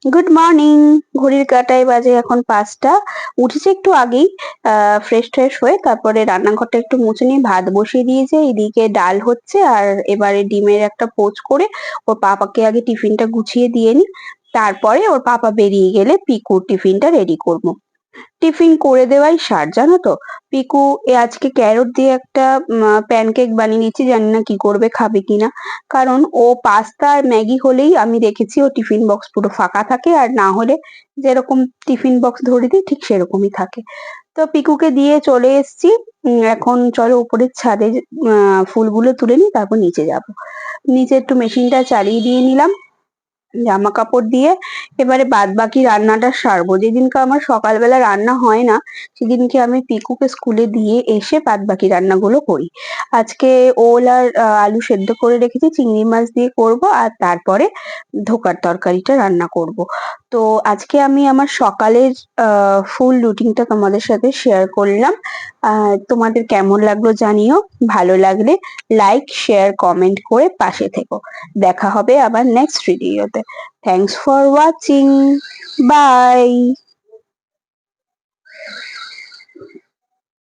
Good morning. ঘড়ির কাঁটায় বাজে এখন 5টা। উঠেছি একটু আগেই, ফ্রেশ ট্রেশ হয়ে তারপরে রান্নাঘরটা একটু মুছে নিয়ে ভাত বসিয়ে দিয়েছে, এদিকে ডাল হচ্ছে আর এবারে ডিমের একটা পোচ করে ওর পাপাকে আগে টিফিনটা গুছিয়ে দিয়ে নি, তারপরে ওর পাপা বেরিয়ে গেলে পিকুর টিফিনটা রেডি করবো। টিফিন করে দেওয়াই সার, জানো তো। পিকু আজকে ক্যারট দিয়ে একটা প্যানকেক বানিয়ে নিচ্ছি, জানি না কি করবে, খাবে কিনা। কারণ ও পাস্তা আর ম্যাগি হলেই আমি দেখেছি ও টিফিন বক্স পুরো ফাঁকা থাকে, আর না হলে যেরকম টিফিন বক্স ধরে দিই ঠিক সেরকমই থাকে। তো পিকুকে দিয়ে চলে এসেছি। এখন চলো উপরের ছাদে ফুলগুলো তুলে নিই, তারপর নিচে যাব। নিচে একটু মেশিনটা চালিয়ে দিয়ে নিলাম জামা কাপড় দিয়ে। এবারে বাদ বাকি রান্নাটা সারবো। যেদিনকে আমার সকালবেলা রান্না হয় না সেদিনকে আমি পিকুকে স্কুলে দিয়ে এসে বাদ বাকি রান্নাগুলো করি। আজকে ওল আর আলু সেদ্ধ করে রেখেছি, চিংড়ি মাছ দিয়ে করব, আর তারপরে ধোকার তরকারিটা রান্না করব। তো আজকে আমি আমার সকালের ফুল রুটিনটা তোমাদের সাথে শেয়ার করলাম। তোমাদের কেমন লাগলো জানিও। ভালো লাগলে লাইক শেয়ার কমেন্ট করে পাশে থেকো। দেখা হবে আবার নেক্সট ভিডিওতে। Thanks for watching. বাই।